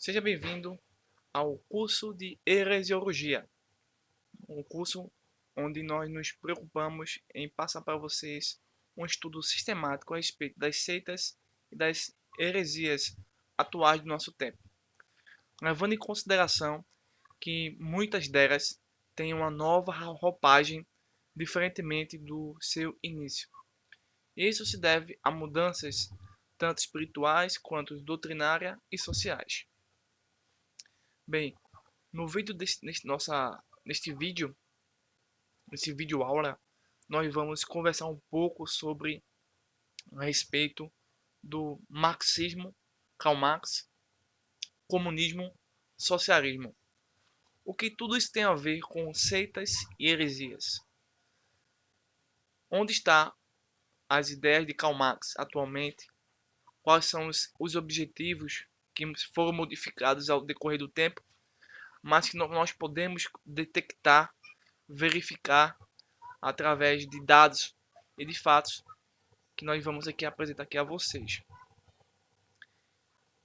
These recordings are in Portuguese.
Seja bem-vindo ao curso de Heresiologia, um curso onde nós nos preocupamos em passar para vocês um estudo sistemático a respeito das seitas e das heresias atuais do nosso tempo, levando em consideração que muitas delas têm uma nova roupagem diferentemente do seu início. Isso se deve a mudanças tanto espirituais quanto doutrinárias e sociais. Bem, no vídeo nesse vídeo aula, nós vamos conversar um pouco sobre a respeito do marxismo, Karl Marx, comunismo, socialismo. O que tudo isso tem a ver com seitas e heresias? Onde estão as ideias de Karl Marx atualmente? Quais são os objetivos que foram modificados ao decorrer do tempo, mas que nós podemos detectar, verificar através de dados e de fatos que nós vamos aqui apresentar aqui a vocês.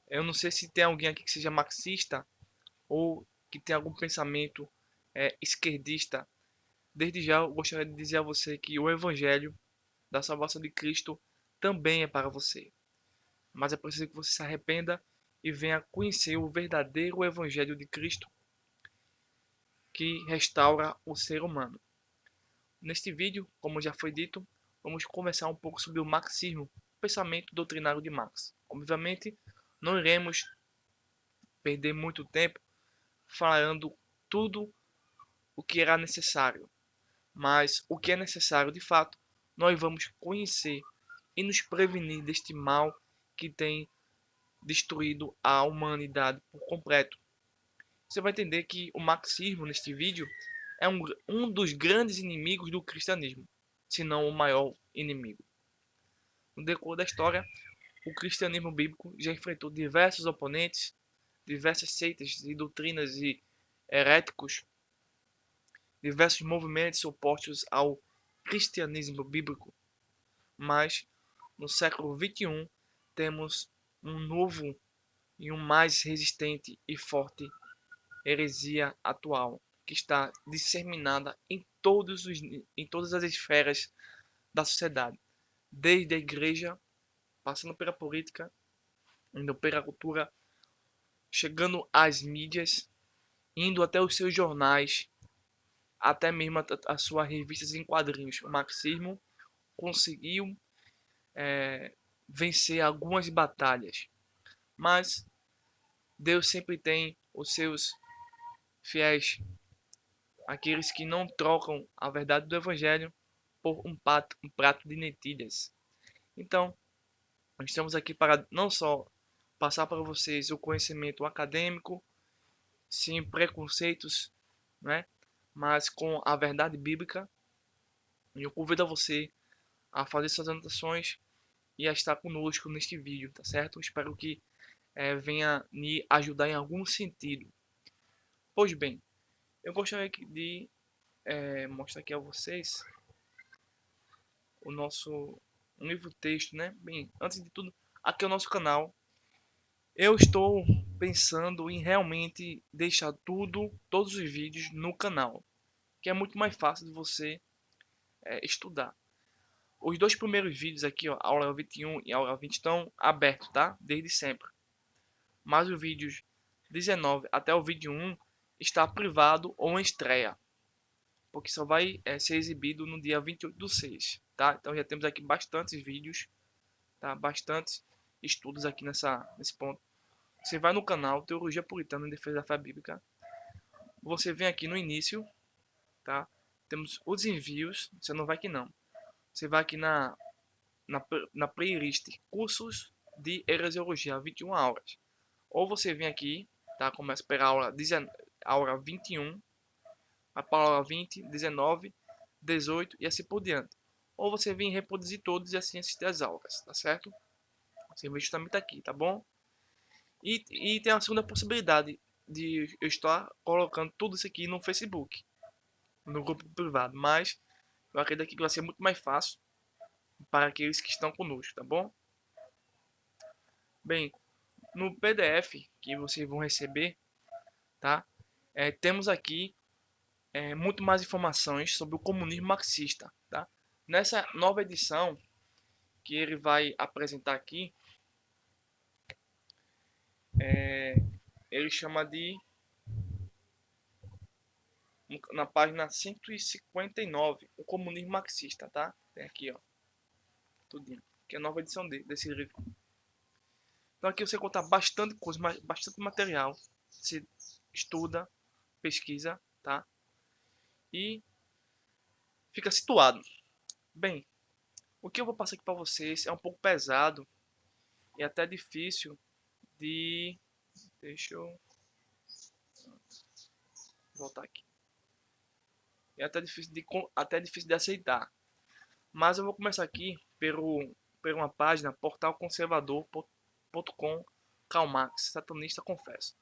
Eu não sei se tem alguém aqui que seja marxista ou que tenha algum pensamento esquerdista. Desde já eu gostaria de dizer a você que o Evangelho da salvação de Cristo também é para você. Mas é preciso que você se arrependa e venha conhecer o verdadeiro Evangelho de Cristo que restaura o ser humano. Neste vídeo, como já foi dito, vamos conversar um pouco sobre o marxismo, o pensamento doutrinário de Marx. Obviamente, não iremos perder muito tempo falando tudo o que era necessário, mas o que é necessário de fato, nós vamos conhecer e nos prevenir deste mal que tem destruído a humanidade por completo. Você vai entender que o marxismo neste vídeo é um dos grandes inimigos do cristianismo, se não o maior inimigo. No decorrer da história, o cristianismo bíblico já enfrentou diversos oponentes, diversas seitas e doutrinas e heréticos, diversos movimentos opostos ao cristianismo bíblico. Mas no século XXI temos um novo e um mais resistente e forte heresia atual, que está disseminada em todas as esferas da sociedade, desde a igreja, passando pela política, indo pela cultura, chegando às mídias, indo até os seus jornais, até mesmo as suas revistas em quadrinhos. O marxismo conseguiu vencer algumas batalhas, mas Deus sempre tem os seus fiéis, aqueles que não trocam a verdade do evangelho por um prato de lentilhas. Então, nós estamos aqui para não só passar para vocês o conhecimento acadêmico, sem preconceitos, né? Mas com a verdade bíblica. E eu convido a você a fazer suas anotações e a estar conosco neste vídeo, tá certo? Espero que venha me ajudar em algum sentido. Pois bem, eu gostaria de mostrar aqui a vocês o nosso livro texto, né? Bem, antes de tudo, aqui é o nosso canal. Eu estou pensando em realmente deixar todos os vídeos no canal, que é muito mais fácil de você estudar. Os dois primeiros vídeos aqui, ó, aula 21 e aula 20, estão abertos, tá? Desde sempre. Mas os vídeos 19 até o vídeo 1 está privado ou em estreia, porque só vai ser exibido no dia 28/6, tá? Então já temos aqui bastantes vídeos, tá? Bastantes estudos aqui nesse ponto. Você vai no canal Teologia Puritana em Defesa da Fé Bíblica. Você vem aqui no início, tá? Temos os envios. Você não vai aqui não. Você vai aqui na playlist Cursos de Heresiologia, 21 aulas. Ou você vem aqui, tá? Começa pela aula 21, a aula 20, 19, 18 e assim por diante. Ou você vem reproduzir todos e assim assistir as aulas, tá certo? Você vem justamente aqui, tá bom? E tem a segunda possibilidade de eu estar colocando tudo isso aqui no Facebook, no grupo privado, mas eu acredito que vai ser muito mais fácil para aqueles que estão conosco, tá bom? Bem, no PDF que vocês vão receber, tá? Temos aqui muito mais informações sobre o comunismo marxista, tá? Nessa nova edição que ele vai apresentar aqui, ele chama de na página 159, o comunismo marxista, tá? Tem aqui, ó, tudinho, que é a nova edição desse livro. Então aqui você conta bastante coisa, bastante material, você estuda, pesquisa, tá? E fica situado. Bem, o que eu vou passar aqui para vocês é um pouco pesado e até difícil de... Deixa eu voltar aqui. É até difícil de aceitar. Mas eu vou começar aqui por uma página, portalconservador.com, Karl Marx, satanista confesso.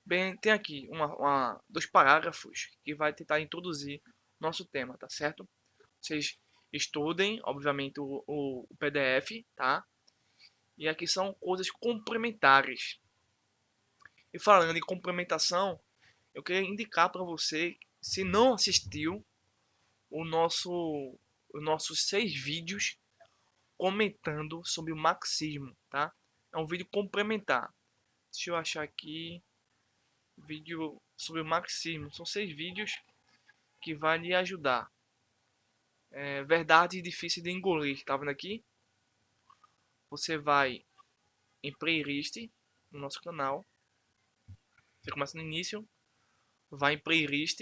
Bem, tem aqui dois parágrafos que vai tentar introduzir nosso tema, tá certo? Vocês estudem, obviamente, o PDF, tá? E aqui são coisas complementares. E falando em complementação, eu queria indicar para você, se não assistiu, o nosso, os nossos 6 vídeos comentando sobre o marxismo, tá? É um vídeo complementar. Deixa eu achar aqui, vídeo sobre o marxismo. São 6 vídeos que vai lhe ajudar. Verdade difícil de engolir, tá vendo aqui? Você vai em playlist no nosso canal. Você começa no início, vai em playlist,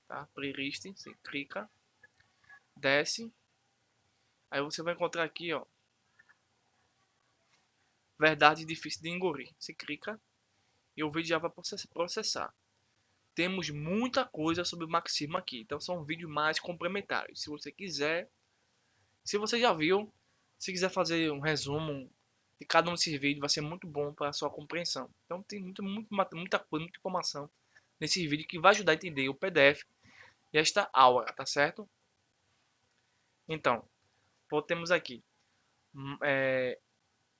tá? Playlist, você clica, desce, aí você vai encontrar aqui, ó, verdade difícil de engolir. Você clica e o vídeo já vai processar. Temos muita coisa sobre o marxismo aqui, então são vídeos mais complementares. Se você quiser, se você já viu, se quiser fazer um resumo de cada um desses vídeos, vai ser muito bom para a sua compreensão. Então tem muita coisa, muita informação nesse vídeo que vai ajudar a entender o PDF e esta aula, tá certo? Então, temos aqui, é,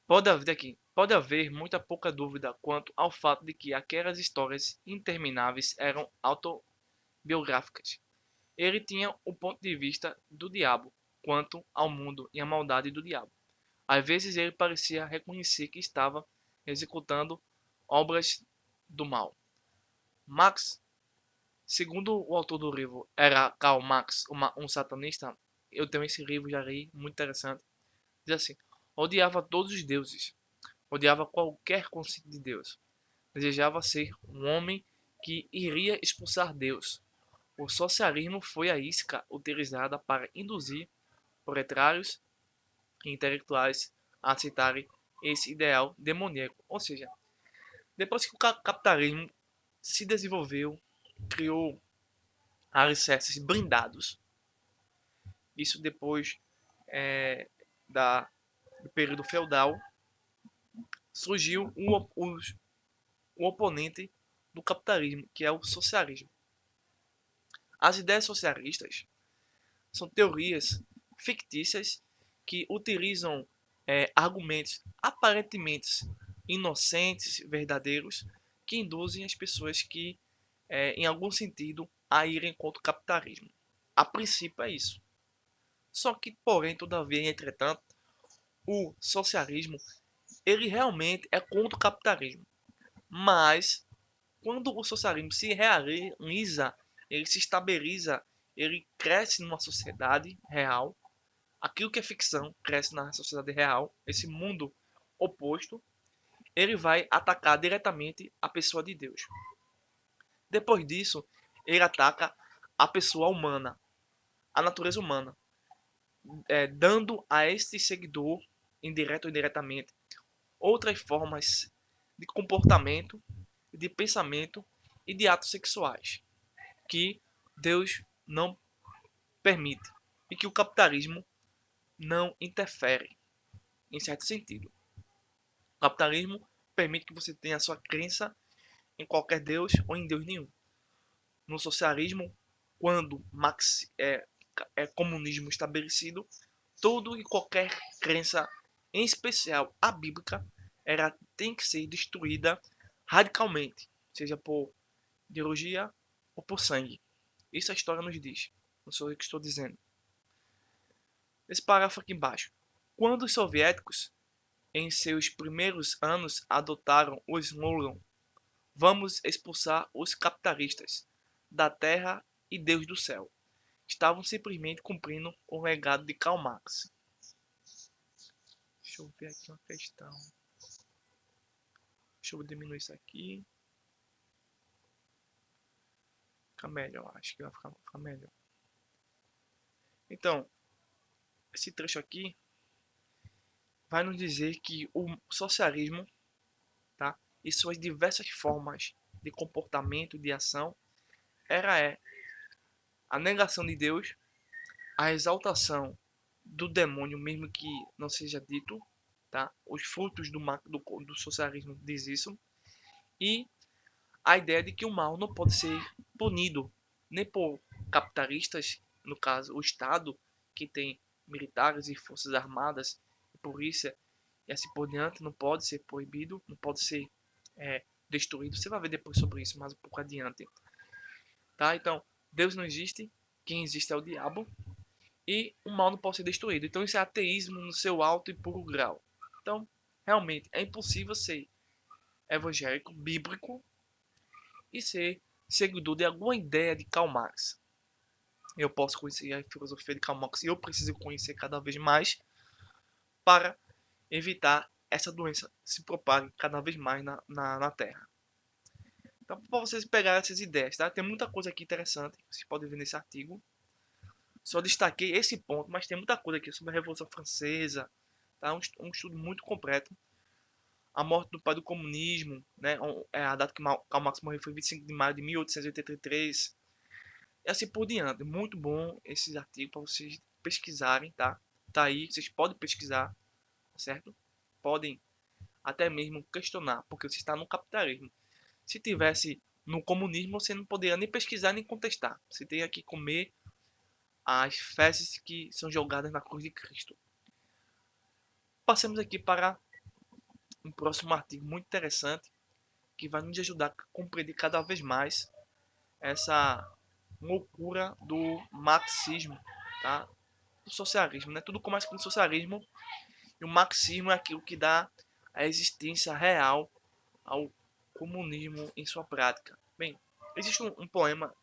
pode haver muita pouca dúvida quanto ao fato de que aquelas histórias intermináveis eram autobiográficas. Ele tinha o ponto de vista do diabo quanto ao mundo e à maldade do diabo. Às vezes ele parecia reconhecer que estava executando obras do mal. Marx, segundo o autor do livro, era Karl Marx um satanista. Eu tenho esse livro, já li, muito interessante. Diz assim: odiava todos os deuses, odiava qualquer conceito de Deus. Desejava ser um homem que iria expulsar Deus. O socialismo foi a isca utilizada para induzir proletários e intelectuais a aceitarem esse ideal demoníaco. Ou seja, depois que o capitalismo se desenvolveu, criou alicerces blindados. Isso depois é, do período feudal, surgiu um oponente do capitalismo, que é o socialismo. As ideias socialistas são teorias fictícias que utilizam argumentos aparentemente inocentes, verdadeiros, que induzem as pessoas que, em algum sentido, a irem contra o capitalismo. A princípio é isso. Só que, porém, todavia, entretanto, o socialismo ele realmente é contra o capitalismo. Mas, quando o socialismo se realiza, ele se estabiliza, ele cresce numa sociedade real, aquilo que é ficção cresce na sociedade real, esse mundo oposto, ele vai atacar diretamente a pessoa de Deus. Depois disso, ele ataca a pessoa humana, a natureza humana, dando a este seguidor, indireto ou indiretamente, outras formas de comportamento, de pensamento e de atos sexuais que Deus não permite e que o capitalismo não interfere, em certo sentido. O capitalismo permite que você tenha a sua crença em qualquer Deus ou em Deus nenhum. No socialismo, quando é comunismo estabelecido, todo e qualquer crença, em especial a bíblica, ela tem que ser destruída radicalmente, seja por ideologia ou por sangue. Isso a história nos diz. Não sou eu que estou dizendo. Esse parágrafo aqui embaixo. Quando os soviéticos, em seus primeiros anos, adotaram o slogan "Vamos expulsar os capitalistas da terra e Deus do céu", estavam simplesmente cumprindo o legado de Karl Marx. Deixa eu ver aqui uma questão. Deixa eu diminuir isso aqui. Fica melhor, acho que vai ficar melhor. Então, esse trecho aqui vai nos dizer que o socialismo, tá, e suas diversas formas de comportamento, de ação, é a negação de Deus, a exaltação do demônio, mesmo que não seja dito, tá? Os frutos do socialismo diz isso, e a ideia de que o mal não pode ser punido nem por capitalistas, no caso o Estado, que tem militares e forças armadas, polícia e assim por diante, não pode ser proibido, não pode ser destruído. Você vai ver depois sobre isso mais um pouco adiante. Tá? Então, Deus não existe, quem existe é o diabo, e o mal não pode ser destruído. Então, isso é ateísmo no seu alto e puro grau. Então, realmente, é impossível ser evangélico, bíblico, e ser seguidor de alguma ideia de Karl Marx. Eu posso conhecer a filosofia de Karl Marx e eu preciso conhecer cada vez mais para evitar essa doença se propague cada vez mais na Terra. Então, para vocês pegarem essas ideias, tá? Tem muita coisa aqui interessante, vocês podem ver nesse artigo. Só destaquei esse ponto, mas tem muita coisa aqui sobre a Revolução Francesa, tá? Um estudo muito completo. A morte do pai do comunismo, né? A data que Karl Marx morreu foi 25 de maio de 1883. E assim por diante. Muito bom esses artigos para vocês pesquisarem, tá? Tá aí, vocês podem pesquisar, certo? Podem até mesmo questionar, porque você está no capitalismo. Se tivesse no comunismo, você não poderia nem pesquisar nem contestar. Você tem que comer as fezes que são jogadas na cruz de Cristo. Passemos aqui para um próximo artigo muito interessante que vai nos ajudar a compreender cada vez mais essa loucura do marxismo, tá? Do socialismo, né? Tudo começa com o socialismo e o marxismo é aquilo que dá a existência real ao comunismo em sua prática. Bem, existe um poema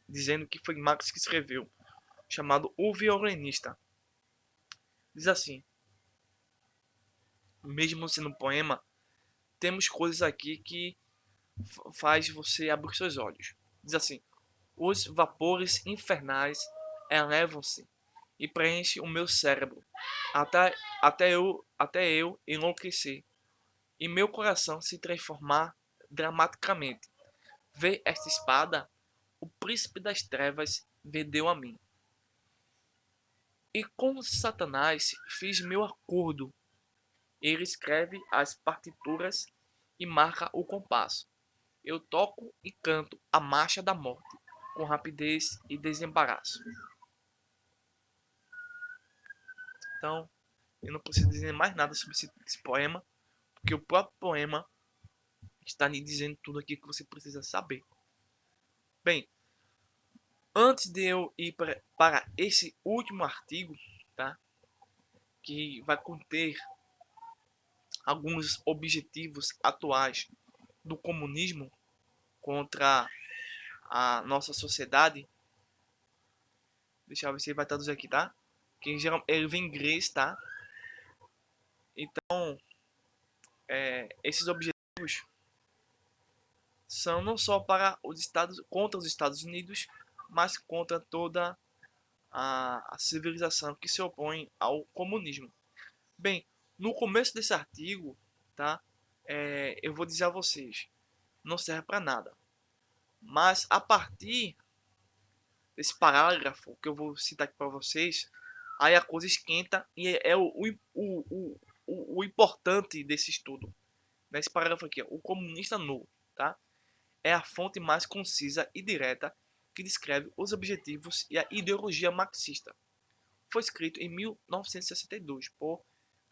dizendo que foi Marx que escreveu, chamado O Violinista. Diz assim, mesmo sendo um poema, temos coisas aqui que faz você abrir seus olhos. Diz assim, os vapores infernais elevam-se e preenchem o meu cérebro, até eu enlouquecer, e meu coração se transformar dramaticamente. Vê esta espada? O príncipe das trevas vendeu a mim. E com Satanás fiz meu acordo. Ele escreve as partituras e marca o compasso. Eu toco e canto a marcha da morte, com rapidez e desembaraço. Então, eu não preciso dizer mais nada sobre esse poema, porque o próprio poema está lhe dizendo tudo aqui que você precisa saber. Bem, antes de eu ir para esse último artigo, tá? Que vai conter alguns objetivos atuais do comunismo contra a nossa sociedade. Deixa eu ver se ele vai traduzir aqui, tá? Que ele vem em inglês, tá? Então, esses objetivos são não só para os Estados, contra os Estados Unidos, mas contra toda a civilização que se opõe ao comunismo. Bem, no começo desse artigo, tá? Eu vou dizer a vocês, não serve para nada. Mas a partir desse parágrafo que eu vou citar aqui para vocês, aí a coisa esquenta e é o importante desse estudo. Nesse parágrafo aqui, ó, o comunista nu, tá? É a fonte mais concisa e direta que descreve os objetivos e a ideologia marxista. Foi escrito em 1962 por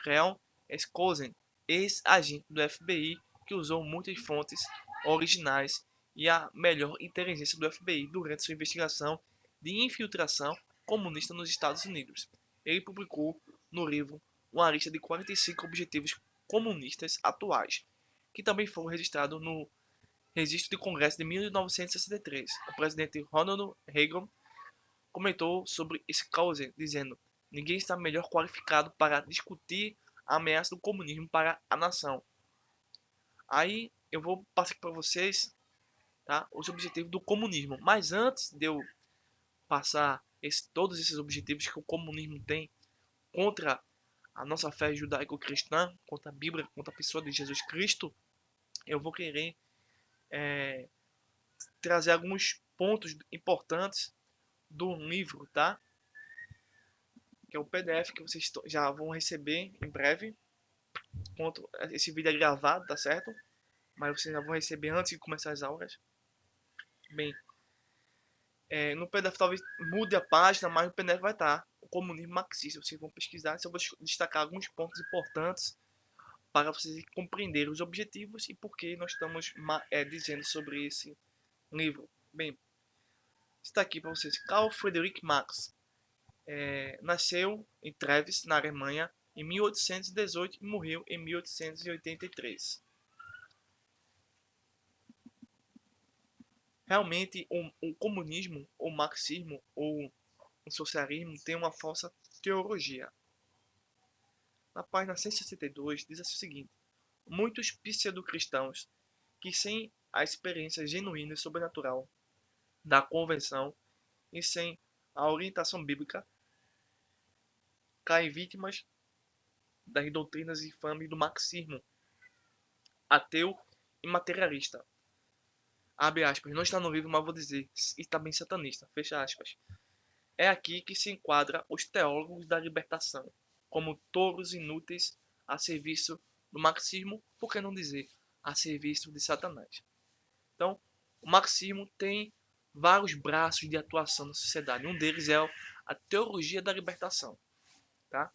Leon Skozen, ex-agente do FBI que usou muitas fontes originais e a melhor inteligência do FBI durante sua investigação de infiltração comunista nos Estados Unidos. Ele publicou no livro uma lista de 45 objetivos comunistas atuais, que também foram registrados no Registro de Congresso de 1963. O presidente Ronald Reagan comentou sobre esse caso, dizendo: ninguém está melhor qualificado para discutir a ameaça do comunismo para a nação. Aí eu vou passar aqui para vocês, tá, os objetivos do comunismo. Mas antes de eu passar todos esses objetivos que o comunismo tem contra a nossa fé judaico-cristã, contra a Bíblia, contra a pessoa de Jesus Cristo, eu vou querer trazer alguns pontos importantes do livro, tá? Que é o PDF que vocês já vão receber em breve. Enquanto esse vídeo é gravado, tá certo? Mas vocês já vão receber antes de começar as aulas. Bem, no PDF talvez mude a página, mas no PDF vai estar o comunismo marxista. Vocês vão pesquisar, eu vou destacar alguns pontos importantes para vocês compreenderem os objetivos e por que nós estamos dizendo sobre esse livro. Bem, está aqui para vocês. Carl Friedrich Marx nasceu em Treves, na Alemanha, em 1818 e morreu em 1883. Realmente, o comunismo, o marxismo ou o socialismo tem uma falsa teologia. Na página 162 diz assim o seguinte: muitos pseudo-cristãos que sem a experiência genuína e sobrenatural da convenção e sem a orientação bíblica caem vítimas das doutrinas infames do marxismo ateu e materialista. Abre aspas, não está no livro, mas vou dizer, e também satanista, fecha aspas. É aqui que se enquadra os teólogos da libertação, como touros inúteis a serviço do marxismo, por que não dizer, a serviço de Satanás. Então, o marxismo tem vários braços de atuação na sociedade. Um deles é a teologia da libertação. Tá?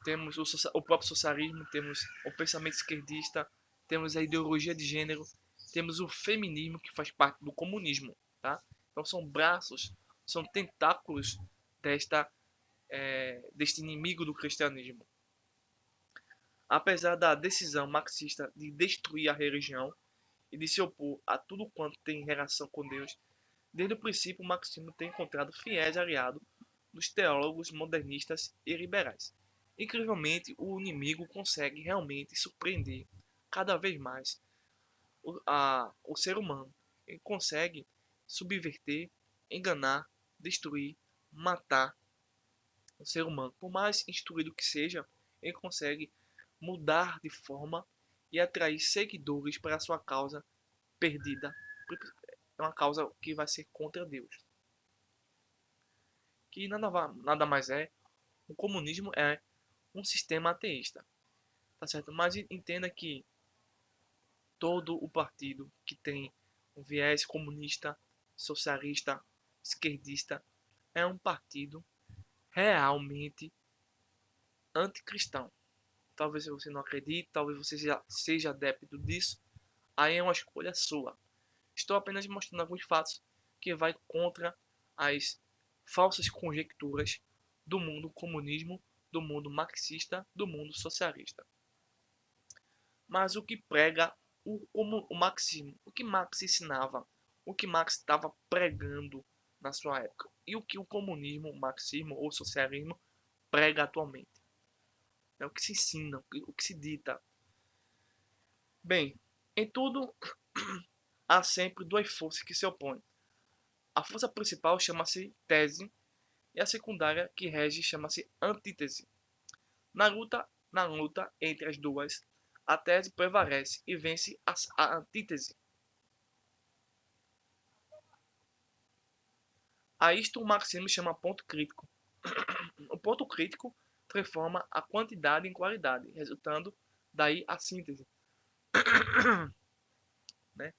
Temos o próprio socialismo, temos o pensamento esquerdista, temos a ideologia de gênero, temos o feminismo, que faz parte do comunismo. Tá? Então, são braços, são tentáculos deste inimigo do cristianismo. Apesar da decisão marxista de destruir a religião e de se opor a tudo quanto tem relação com Deus, desde o princípio o marxismo tem encontrado fiéis aliados dos teólogos modernistas e liberais. Incrivelmente, o inimigo consegue realmente surpreender cada vez mais o ser humano. Ele consegue subverter, enganar, destruir, matar o ser humano. Por mais instruído que seja, ele consegue mudar de forma e atrair seguidores para a sua causa perdida. É uma causa que vai ser contra Deus. Que nada mais é. O comunismo é um sistema ateísta. Tá certo? Mas entenda que todo o partido que tem um viés comunista, socialista, esquerdista, é um partido realmente anticristão. Talvez você não acredite, talvez você seja adepto disso, aí é uma escolha sua. Estou apenas mostrando alguns fatos que vai contra as falsas conjecturas do mundo comunismo, do mundo marxista, do mundo socialista. Mas o que prega o marxismo? O que Marx ensinava? O que Marx estava pregando na sua época? E o que o comunismo, o marxismo ou o socialismo prega atualmente? É o que se ensina, o que se dita. Bem, em tudo há sempre duas forças que se opõem. A força principal chama-se tese e a secundária que rege chama-se antítese. Na luta entre as duas, a tese prevalece e vence a antítese. A isto o marxismo chama ponto crítico. O ponto crítico transforma a quantidade em qualidade, resultando daí a síntese. Né?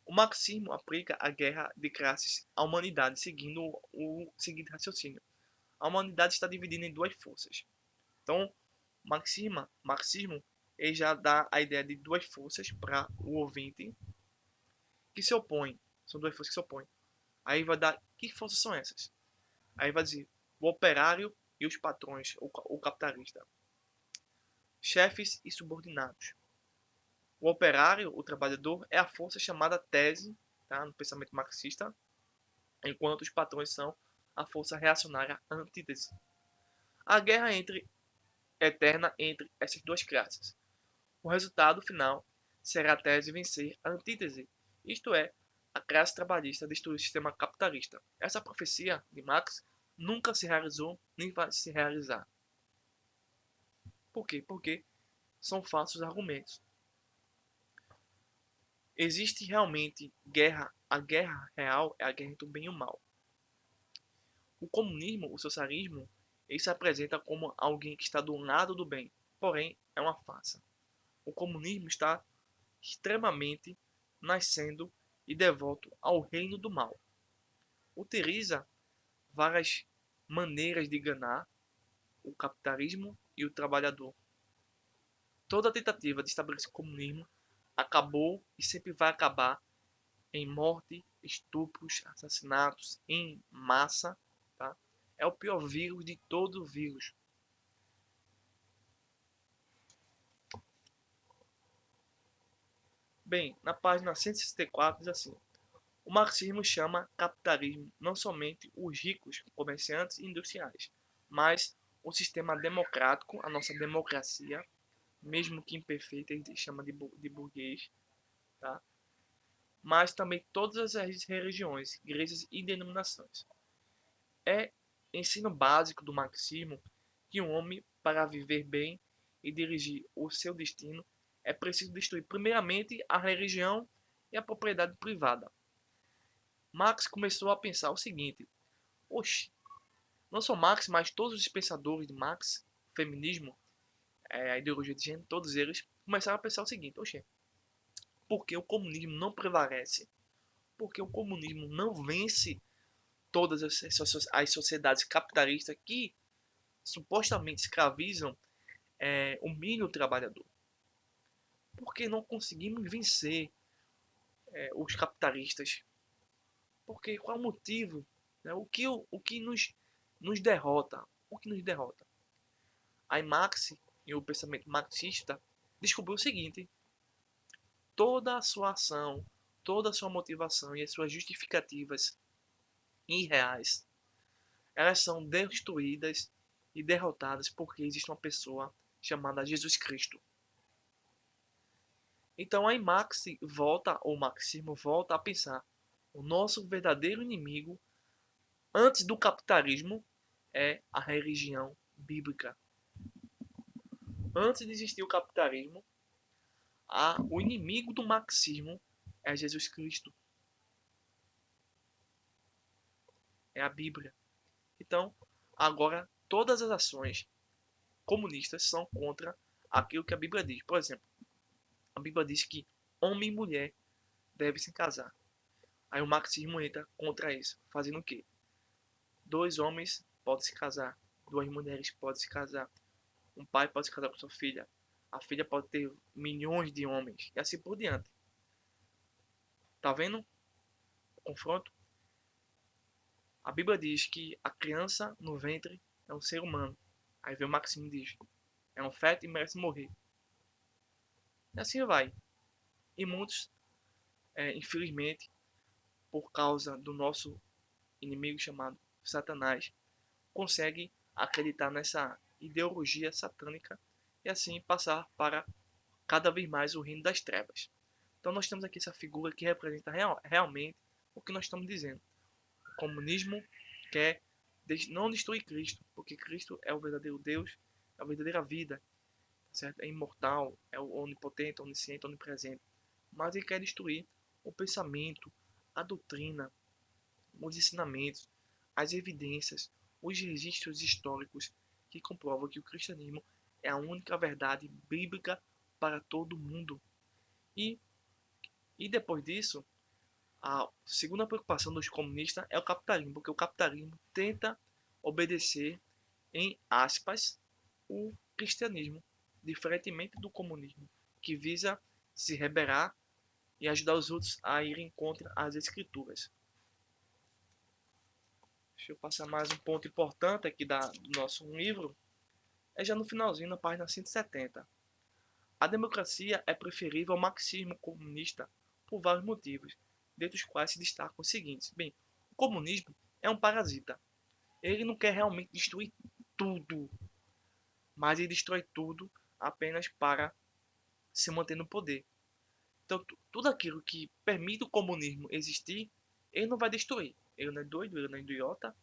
O marxismo aplica a guerra de classes à humanidade, seguindo o seguinte raciocínio: a humanidade está dividida em duas forças. Então, o marxismo ele já dá a ideia de duas forças para o ouvinte que se opõem. São duas forças que se opõem. Aí vai dar, que forças são essas? Aí vai dizer, o operário e os patrões, o capitalista. Chefes e subordinados. O operário, o trabalhador, é a força chamada tese, tá, no pensamento marxista, enquanto os patrões são a força reacionária antítese. A guerra eterna entre essas duas classes. O resultado final será a tese vencer a antítese, isto é, a classe trabalhista destruir o sistema capitalista. Essa profecia de Marx nunca se realizou nem vai se realizar. Por quê? Porque são falsos argumentos. Existe realmente guerra. A guerra real é a guerra entre o bem e o mal. O comunismo, o socialismo, ele se apresenta como alguém que está do lado do bem, porém é uma farsa. O comunismo está extremamente nascendo e devoto ao reino do mal. Utiliza várias maneiras de enganar o capitalismo e o trabalhador. Toda tentativa de estabelecer o comunismo acabou e sempre vai acabar em morte, estupros, assassinatos em massa. Tá? É o pior vírus de todo o vírus. Bem, na página 164 diz assim: o marxismo chama capitalismo não somente os ricos, comerciantes e industriais, mas o sistema democrático, a nossa democracia, mesmo que imperfeita, ele chama de burguês, tá? Mas também todas as religiões, igrejas e denominações. É ensino básico do marxismo que um homem, para viver bem e dirigir o seu destino, é preciso destruir primeiramente a religião e a propriedade privada. Marx começou a pensar o seguinte: oxe, não só Marx, mas todos os pensadores de Marx, o feminismo, a ideologia de gênero, todos eles começaram a pensar o seguinte: oxe, por que o comunismo não prevalece? Por que o comunismo não vence todas as sociedades capitalistas que supostamente escravizam, humilham o trabalhador? Por que não conseguimos vencer os capitalistas? Porque qual é o motivo? Né? O que nos derrota? O que nos derrota? Aí Marx, e o pensamento marxista, descobriu o seguinte: toda a sua ação, toda a sua motivação e as suas justificativas irreais, elas são destruídas e derrotadas porque existe uma pessoa chamada Jesus Cristo. Então aí Marx volta, ou marxismo volta a pensar: o nosso verdadeiro inimigo antes do capitalismo é a religião bíblica. Antes de existir o capitalismo, o inimigo do marxismo é Jesus Cristo, é a Bíblia. Então, agora todas as ações comunistas são contra aquilo que a Bíblia diz. Por exemplo, a Bíblia diz que homem e mulher devem se casar. Aí o marxismo entra contra isso, fazendo o quê? Dois homens podem se casar, duas mulheres podem se casar, um pai pode se casar com sua filha, a filha pode ter milhões de homens, e assim por diante. Tá vendo o confronto? A Bíblia diz que a criança no ventre é um ser humano. Aí vem o marxismo e diz: é um feto e merece morrer. E assim vai. E muitos, infelizmente, por causa do nosso inimigo chamado Satanás, conseguem acreditar nessa ideologia satânica e assim passar para cada vez mais o reino das trevas. Então nós temos aqui essa figura que representa realmente o que nós estamos dizendo. O comunismo quer não destruir Cristo, porque Cristo é o verdadeiro Deus, é a verdadeira vida, certo? É imortal, é o onipotente, onisciente, onipresente. Mas ele quer destruir o pensamento, a doutrina, os ensinamentos, as evidências, os registros históricos que comprovam que o cristianismo é a única verdade bíblica para todo mundo. E, e depois disso, a segunda preocupação dos comunistas é o capitalismo, porque o capitalismo tenta obedecer, em aspas, o cristianismo. diferentemente do comunismo, que visa se rebelar e ajudar os outros a irem contra as escrituras. Deixa eu passar mais um ponto importante aqui do nosso livro. É já no finalzinho, na página 170. A democracia é preferível ao marxismo comunista por vários motivos, dentre os quais se destacam os seguintes. Bem, o comunismo é um parasita. Ele não quer realmente destruir tudo, mas ele destrói tudo apenas para se manter no poder. Então, tudo aquilo que permite o comunismo existir, ele não vai destruir. Ele não é doido, ele não é idiota,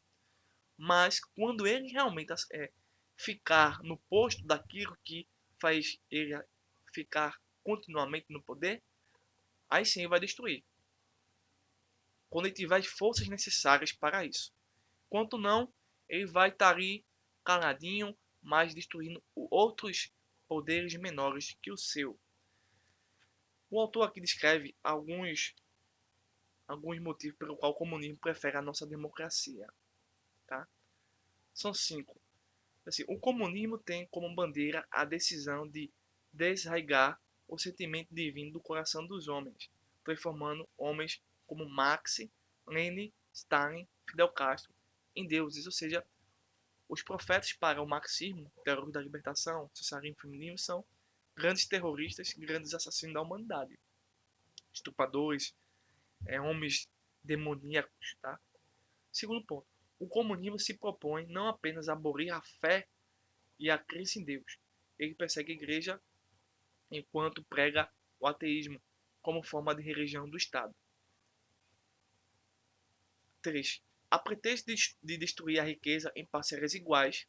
mas quando ele realmente ficar no posto daquilo que faz ele ficar continuamente no poder, aí sim ele vai destruir. Quando ele tiver as forças necessárias para isso. Quanto não, ele vai estar ali caladinho, mas destruindo outros poderes menores que o seu. O autor aqui descreve alguns motivos pelo qual o comunismo prefere a nossa democracia. Tá? São 5. Assim, o comunismo tem como bandeira a decisão de desarraigar o sentimento divino do coração dos homens, transformando homens como Marx, Lenin, Stalin, Fidel Castro em deuses, ou seja, os profetas para o marxismo, teóricos da libertação, socialismo e feminismo, são grandes terroristas, grandes assassinos da humanidade, estupradores, homens demoníacos, tá? Segundo ponto, o comunismo se propõe não apenas a abolir a fé e a crença em Deus. Ele persegue a igreja enquanto prega o ateísmo como forma de religião do Estado. 3. A pretexto de destruir a riqueza em parcelas iguais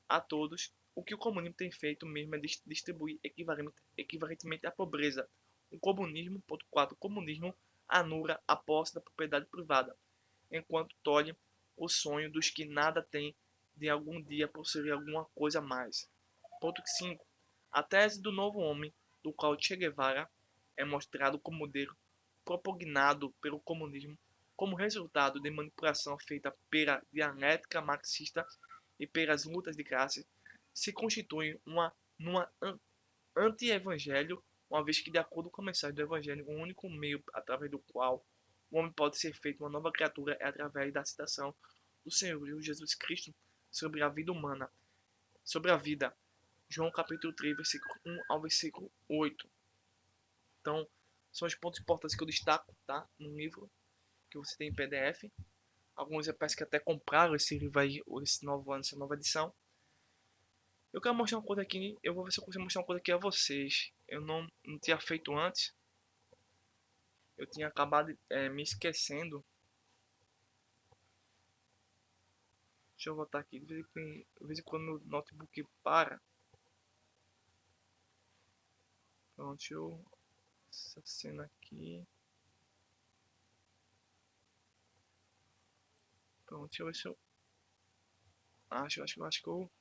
a todos, o que o comunismo tem feito mesmo é distribuir equivalentemente a pobreza. O comunismo, ponto 4, o comunismo anula a posse da propriedade privada, enquanto tolhe o sonho dos que nada têm de algum dia possuir alguma coisa a mais. Ponto 5. A tese do novo homem, do qual Che Guevara é mostrado como modelo propugnado pelo comunismo como resultado de manipulação feita pela dialética marxista e pelas lutas de classe, se constitui numa anti-evangelho, uma vez que, de acordo com a mensagem do evangelho, o único meio através do qual o homem pode ser feito uma nova criatura é através da citação do Senhor Jesus Cristo sobre a vida humana, sobre a vida. João capítulo 3, versículo 1 ao versículo 8. Então, são os pontos importantes que eu destaco, tá? No livro que você tem em PDF. Alguns eu peço que até compraram esse livro aí, esse novo ano, essa nova edição. Eu quero mostrar uma coisa aqui, eu vou ver se eu consigo mostrar uma coisa aqui a vocês. Eu não tinha feito antes. Eu tinha acabado me esquecendo. Deixa eu voltar aqui. De vez em quando o notebook para. Pronto, deixa eu... Essa cena aqui. Pronto, deixa eu ver se eu... Acho que eu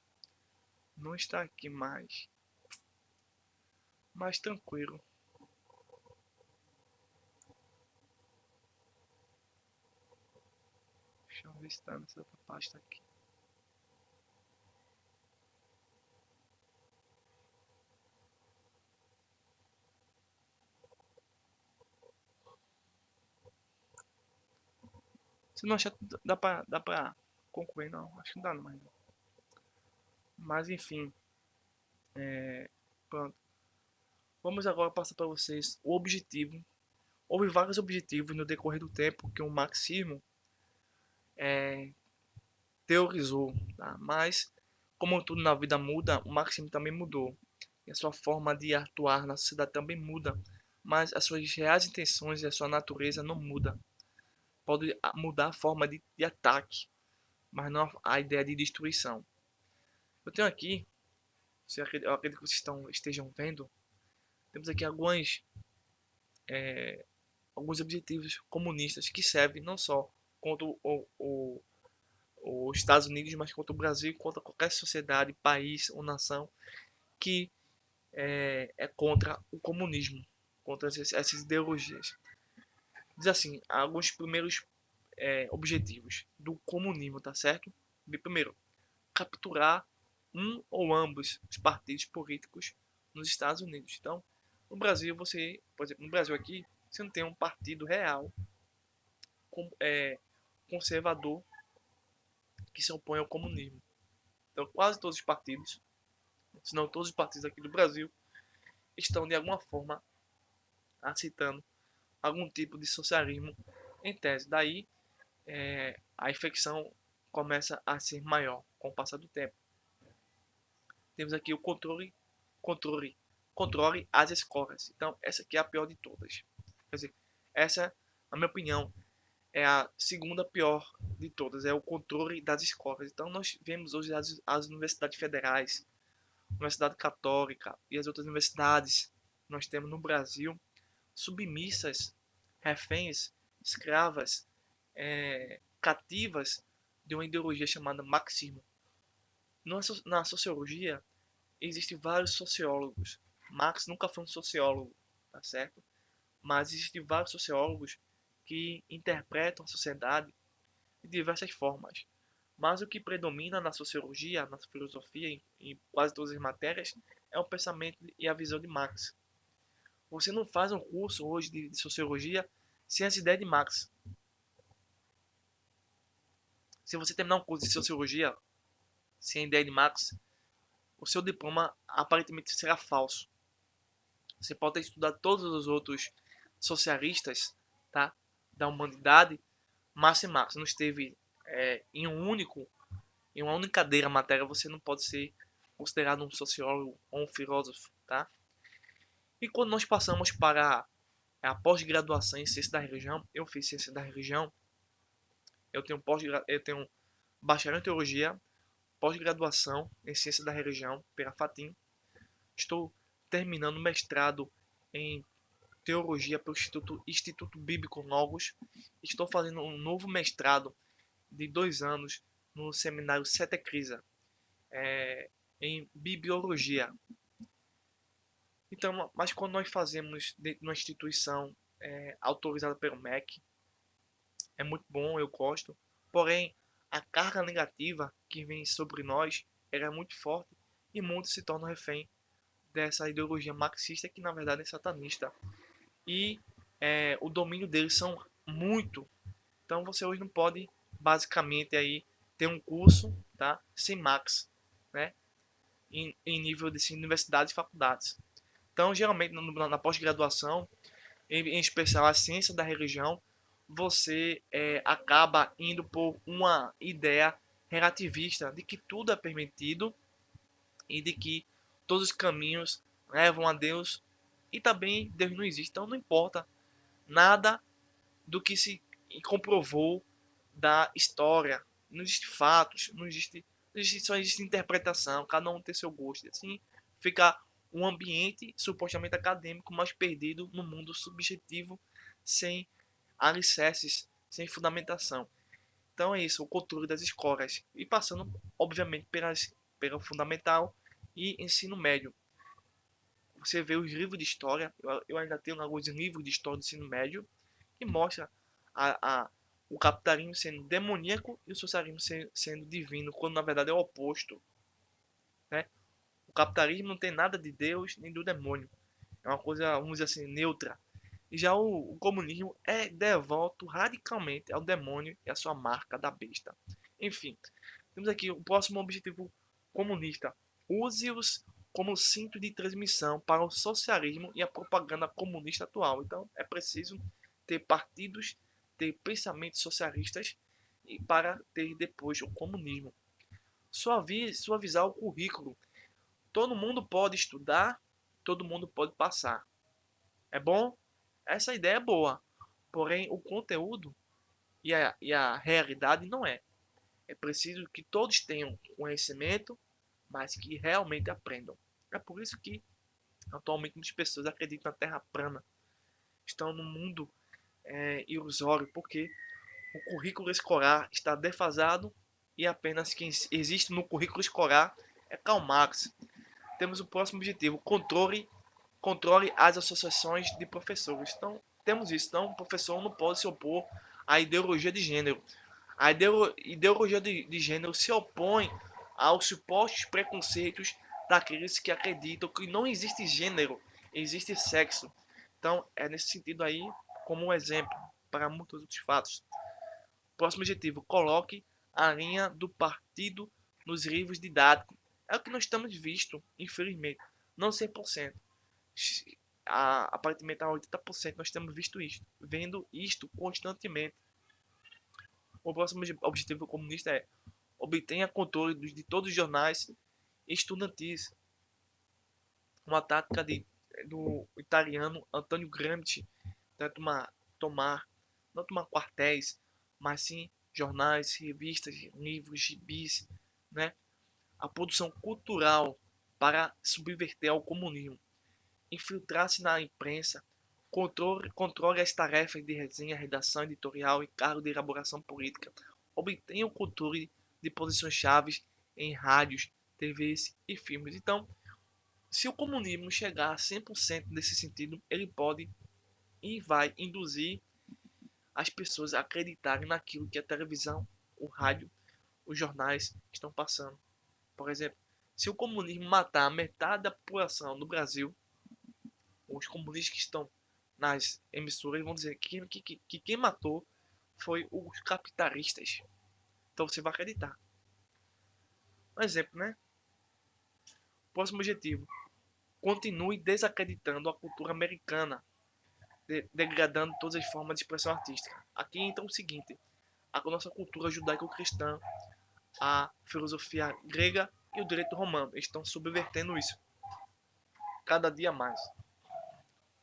não está aqui mais. Mais tranquilo. Deixa eu ver se está nessa outra pasta aqui. Se não achar, dá pra concluir, não. Acho que não dá mais. Mas enfim, pronto. Vamos agora passar para vocês o objetivo. Houve vários objetivos no decorrer do tempo que o marxismo teorizou, tá? Mas, como tudo na vida muda, o marxismo também mudou. E a sua forma de atuar na sociedade também muda. Mas as suas reais intenções e a sua natureza não muda. Pode mudar a forma de ataque, mas não a ideia de destruição. Eu tenho aqui, eu acredito que vocês estejam vendo, temos aqui alguns objetivos comunistas que servem não só contra os Estados Unidos, mas contra o Brasil, contra qualquer sociedade, país ou nação que é contra o comunismo, contra essas ideologias. Diz assim, alguns primeiros objetivos do comunismo, tá certo? Primeiro, capturar um ou ambos os partidos políticos nos Estados Unidos. Então, no Brasil, você, por exemplo, no Brasil aqui, você não tem um partido real conservador que se opõe ao comunismo. Então, quase todos os partidos, se não todos os partidos aqui do Brasil, estão de alguma forma aceitando algum tipo de socialismo em tese. Daí, a infecção começa a ser maior com o passar do tempo. Temos aqui o controle, controle às escolas. Então, essa aqui é a pior de todas. Quer dizer, essa, na minha opinião, é a segunda pior de todas, é o controle das escolas. Então, nós vemos hoje as universidades federais, Universidade Católica e as outras universidades que nós temos no Brasil submissas, reféns, escravas, cativas de uma ideologia chamada marxismo. Na sociologia, existem vários sociólogos. Marx nunca foi um sociólogo, tá certo? Mas existem vários sociólogos que interpretam a sociedade de diversas formas. Mas o que predomina na sociologia, na filosofia, em quase todas as matérias, é o pensamento e a visão de Marx. Você não faz um curso hoje de sociologia sem essa ideia de Marx. Se você terminar um curso de sociologia sem a ideia de Marx, o seu diploma aparentemente será falso. Você pode ter estudado todos os outros socialistas, tá, da humanidade, mas se Marx não esteve em em uma única cadeira matéria, você não pode ser considerado um sociólogo ou um filósofo, tá? E quando nós passamos para a pós-graduação em ciência da religião, eu fiz ciência da religião, eu tenho bacharel em teologia, pós-graduação em ciência da religião pela Fatim. Estou terminando mestrado em teologia pelo Instituto Bíblico Logos. Estou fazendo um novo mestrado de 2 anos no seminário Sete Crisa, em bibliologia. Então, mas quando nós fazemos dentro de uma instituição autorizada pelo MEC, é muito bom, eu gosto. Porém, a carga negativa que vem sobre nós é muito forte e muitos se tornam refém dessa ideologia marxista que na verdade é satanista. E o domínio deles são muito. Então você hoje não pode basicamente aí ter um curso, tá, sem Marx, né, em nível de universidades e faculdades. Então geralmente na pós-graduação, em especial a ciência da religião, você acaba indo por uma ideia relativista de que tudo é permitido e de que todos os caminhos levam a Deus e também Deus não existe. Então não importa nada do que se comprovou da história. Não existe fatos, só existe interpretação, cada um tem seu gosto. Assim fica um ambiente supostamente acadêmico, mas perdido no mundo subjetivo, sem alicerces, sem fundamentação. Então é isso, o controle das escolas. E passando, obviamente, pela fundamental e ensino médio. Você vê os livros de história, eu ainda tenho alguns livros de história do ensino médio, que mostra o capitalismo sendo demoníaco e o socialismo sendo divino, quando na verdade é o oposto. Né? O capitalismo não tem nada de Deus nem do demônio. É uma coisa, vamos dizer assim, neutra. E já o comunismo é devoto radicalmente ao demônio e à sua marca da besta. Enfim, temos aqui o próximo objetivo comunista. Use-os como cinto de transmissão para o socialismo e a propaganda comunista atual. Então, é preciso ter partidos, ter pensamentos socialistas e para ter depois o comunismo. Suavizar o currículo. Todo mundo pode estudar, todo mundo pode passar. É bom? Essa ideia é boa. Porém, o conteúdo e a realidade não é. É preciso que todos tenham conhecimento, mas que realmente aprendam. É por isso que atualmente muitas pessoas acreditam na Terra plana. Estão no mundo ilusório, porque o currículo escolar está defasado e apenas quem existe no currículo escolar é Karl Marx. Temos o próximo objetivo, controle as associações de professores. Então, temos isso. Então, o professor não pode se opor à ideologia de gênero. A ideologia de gênero se opõe aos supostos preconceitos daqueles que acreditam que não existe gênero, existe sexo. Então, é nesse sentido aí, como um exemplo para muitos outros fatos. Próximo objetivo, coloque a linha do partido nos livros didáticos. É o que nós estamos visto, infelizmente. Não 100%. Aparentemente a 80% nós temos visto isto, vendo isto constantemente. O próximo objetivo comunista é obtenha controle de todos os jornais estudantis. Uma tática do italiano Antonio Gramsci de não tomar quartéis, mas sim jornais, revistas, livros, gibis, né? A produção cultural para subverter ao comunismo. Infiltrar-se na imprensa, controle as tarefas de resenha, redação editorial e cargo de elaboração política. Obtenha o controle de posições chaves em rádios, TVs e filmes. Então, se o comunismo chegar a 100% nesse sentido, ele pode e vai induzir as pessoas a acreditarem naquilo que a televisão, o rádio, os jornais estão passando. Por exemplo, se o comunismo matar metade da população no Brasil, os comunistas que estão nas emissoras vão dizer que quem matou foi os capitalistas. Então você vai acreditar. Um exemplo, né? Próximo objetivo. Continue desacreditando a cultura americana, degradando todas as formas de expressão artística. Aqui entra o seguinte: a nossa cultura judaico-cristã, a filosofia grega e o direito romano estão subvertendo isso cada dia mais.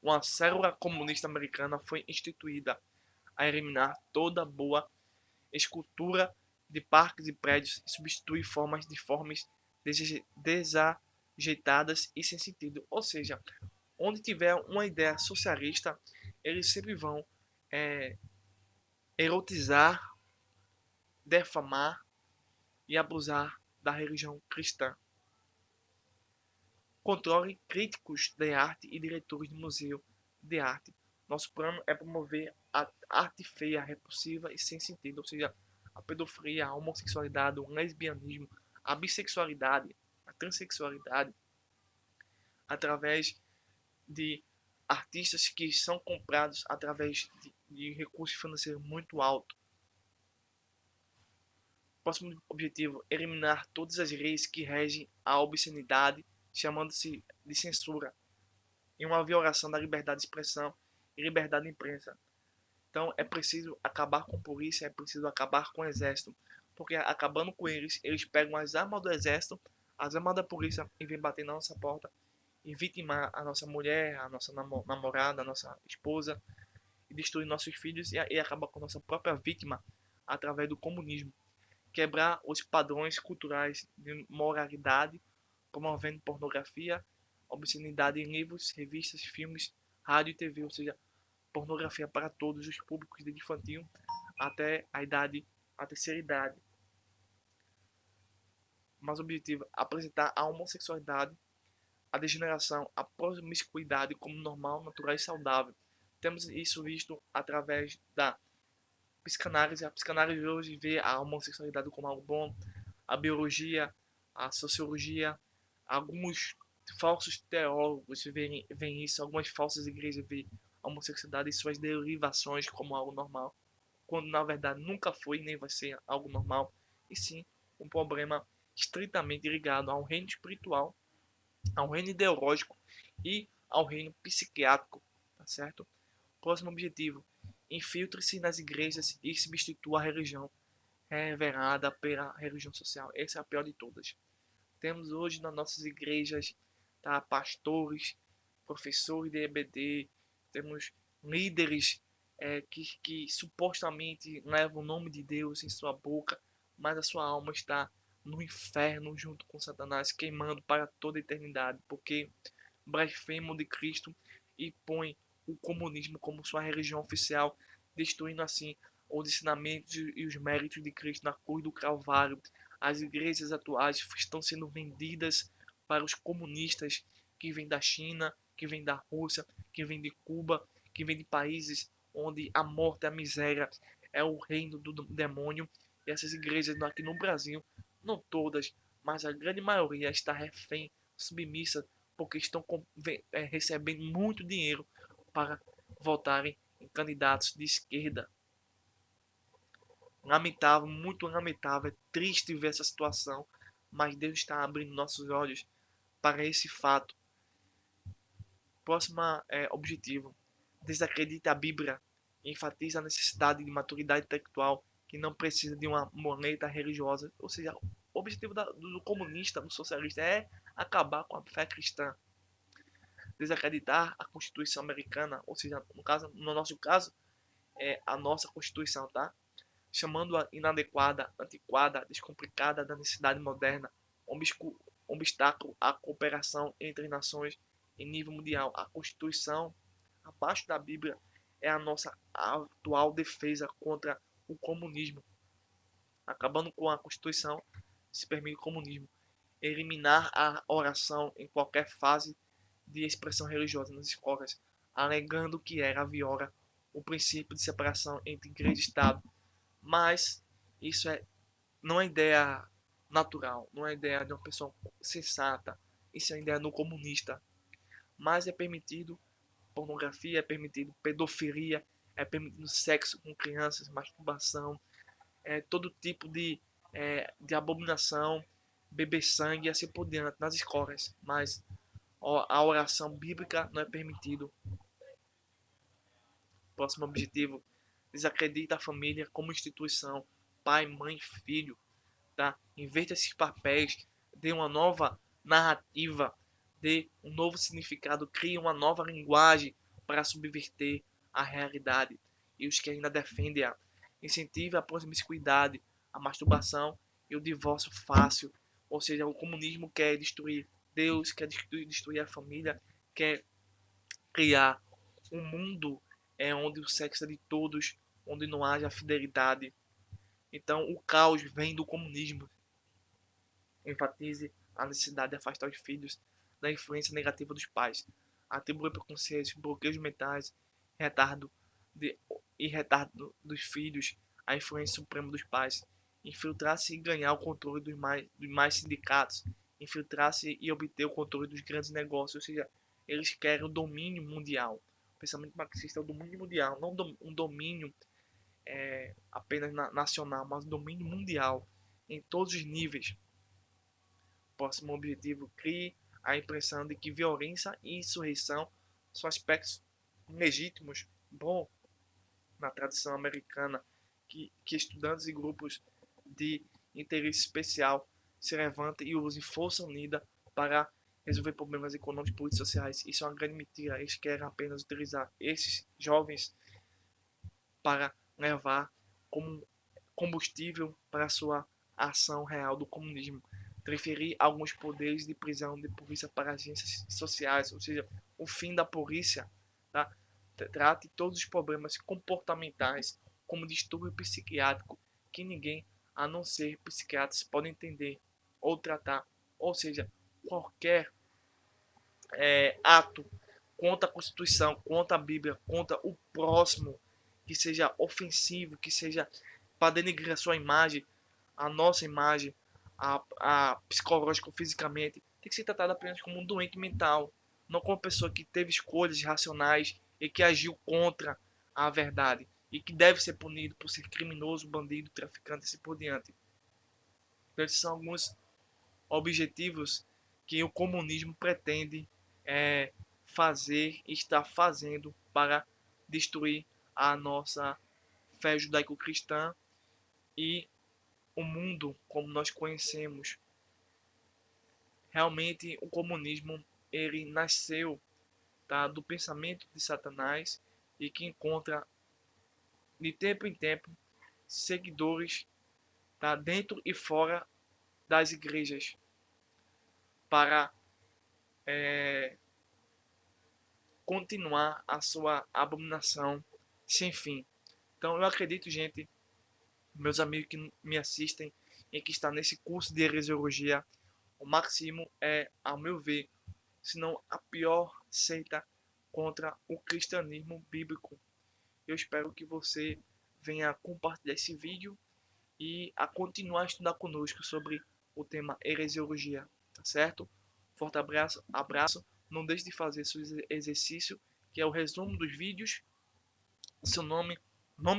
Uma célula comunista americana foi instituída a eliminar toda boa escultura de parques e prédios e substituir formas deformes, desajeitadas e sem sentido. Ou seja, onde tiver uma ideia socialista, eles sempre vão é, erotizar, defamar e abusar da religião cristã. Controle críticos de arte e diretores de museu de arte. Nosso plano é promover a arte feia, repulsiva e sem sentido, ou seja, a pedofilia, a homossexualidade, o lesbianismo, a bissexualidade, a transexualidade, através de artistas que são comprados através de recursos financeiros muito altos. Próximo objetivo, eliminar todas as leis que regem a obscenidade, chamando-se de censura, em uma violação da liberdade de expressão e liberdade de imprensa. Então é preciso acabar com a polícia, é preciso acabar com o exército, porque acabando com eles, eles pegam as armas do exército, as armas da polícia e vêm bater na nossa porta e vitimar a nossa mulher, a nossa namorada, a nossa esposa, e destruir nossos filhos e acabar com a nossa própria vítima através do comunismo. Quebrar os padrões culturais de moralidade, promovendo pornografia, obscenidade em livros, revistas, filmes, rádio e TV, ou seja, pornografia para todos os públicos, desde infantil até a terceira idade. Mas o objetivo é apresentar a homossexualidade, a degeneração, a promiscuidade como normal, natural e saudável. Temos isso visto através da psicanálise. A psicanálise hoje vê a homossexualidade como algo bom, a biologia, a sociologia, alguns falsos teólogos veem isso, algumas falsas igrejas veem a homossexualidade e suas derivações como algo normal, quando na verdade nunca foi nem vai ser algo normal, e sim um problema estritamente ligado ao reino espiritual, ao reino ideológico e ao reino psiquiátrico, tá certo? Próximo objetivo: infiltre-se nas igrejas e substitua a religião revelada pela religião social. Essa é a pior de todas. Temos hoje nas nossas igrejas, tá, pastores, professores de EBD, temos líderes que supostamente levam o nome de Deus em sua boca, mas a sua alma está no inferno junto com Satanás, queimando para toda a eternidade, porque blasfemam de Cristo e põem o comunismo como sua religião oficial, destruindo assim os ensinamentos e os méritos de Cristo na cruz do Calvário. As igrejas atuais estão sendo vendidas para os comunistas que vêm da China, que vêm da Rússia, que vêm de Cuba, que vêm de países onde a morte e a miséria é o reino do demônio. E essas igrejas aqui no Brasil, não todas, mas a grande maioria está refém, submissa, porque estão recebendo muito dinheiro para votarem em candidatos de esquerda. Lamentável, muito lamentável, é triste ver essa situação, mas Deus está abrindo nossos olhos para esse fato. Próximo objetivo: desacredita a Bíblia, enfatiza a necessidade de maturidade intelectual que não precisa de uma moneta religiosa. Ou seja, o objetivo do comunista, do socialista é acabar com a fé cristã, desacreditar a Constituição americana, ou seja, no nosso caso, é a nossa Constituição, tá? Chamando-a inadequada, antiquada, descomplicada da necessidade moderna, obstáculo à cooperação entre nações em nível mundial. A Constituição, abaixo da Bíblia, é a nossa atual defesa contra o comunismo. Acabando com a Constituição, se permite o comunismo. Eliminar a oração em qualquer fase de expressão religiosa nas escolas, alegando que ela viola o princípio de separação entre igreja e Estado. Mas isso não é ideia natural, não é ideia de uma pessoa sensata. Isso é ideia do comunista. Mas é permitido pornografia, é permitido pedofilia, é permitido sexo com crianças, masturbação, todo tipo de abominação, beber sangue e assim por diante nas escolas. Mas a oração bíblica não é permitido. Próximo objetivo: desacredita a família como instituição, pai, mãe, filho, tá? Inverta esses papéis, dê uma nova narrativa, dê um novo significado, crie uma nova linguagem para subverter a realidade. E os que ainda defendem-a, incentive a promiscuidade, a masturbação e o divórcio fácil. Ou seja, o comunismo quer destruir Deus, quer destruir a família, quer criar um mundo onde o sexo é de todos, onde não haja fidelidade. Então, o caos vem do comunismo. Enfatize a necessidade de afastar os filhos da influência negativa dos pais. Atribui preconceitos, bloqueios mentais, retardo de, e retardo dos filhos à influência suprema dos pais. Infiltrar-se e ganhar o controle dos mais sindicatos. Infiltrar-se e obter o controle dos grandes negócios. Ou seja, eles querem o domínio mundial. O pensamento marxista é o domínio mundial, não um domínio apenas nacional, mas um domínio mundial em todos os níveis. Próximo objetivo: crie a impressão de que violência e insurreição são aspectos legítimos, bom, na tradição americana, que estudantes e grupos de interesse especial se levantem e usem força unida para resolver problemas econômicos, políticos e sociais. Isso é uma grande mentira. Eles querem apenas utilizar esses jovens para levar como combustível para a sua ação real do comunismo. Transferir alguns poderes de prisão de polícia para agências sociais, ou seja, o fim da polícia, tá? Trate todos os problemas comportamentais como distúrbio psiquiátrico que ninguém, a não ser psiquiatras, pode entender ou tratar. Ou seja, qualquer ato contra a Constituição, contra a Bíblia, contra o próximo, que seja ofensivo, que seja para denegrir a sua imagem, a nossa imagem, a psicológica ou fisicamente, tem que ser tratado apenas como um doente mental, não como uma pessoa que teve escolhas racionais e que agiu contra a verdade e que deve ser punido por ser criminoso, bandido, traficante e assim por diante. Então, esses são alguns objetivos que o comunismo pretende fazer e está fazendo para destruir a nossa fé judaico-cristã e o mundo como nós conhecemos. Realmente o comunismo ele nasceu, tá, do pensamento de Satanás e que encontra de tempo em tempo seguidores, tá, dentro e fora das igrejas para continuar a sua abominação sem fim. Então eu acredito, gente, meus amigos que me assistem e que está nesse curso de heresiologia, o marxismo é, ao meu ver, se não a pior seita contra o cristianismo bíblico. Eu espero que você venha compartilhar esse vídeo e a continuar a estudar conosco sobre o tema heresiologia, tá certo? Forte abraço. Não deixe de fazer seu exercício, que é o resumo dos vídeos, seu nome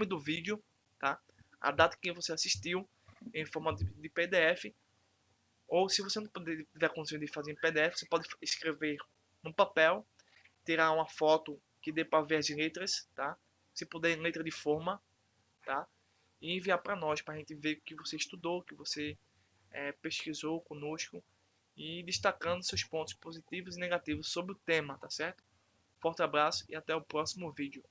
do vídeo, tá? A data que você assistiu em forma de PDF, ou se você não tiver condições de fazer em PDF, você pode escrever no papel, tirar uma foto que dê para ver as letras, tá? Se puder em letra de forma, tá? E enviar para nós, para a gente ver o que você estudou, o que você pesquisou conosco e destacando seus pontos positivos e negativos sobre o tema, tá certo? Forte abraço e até o próximo vídeo.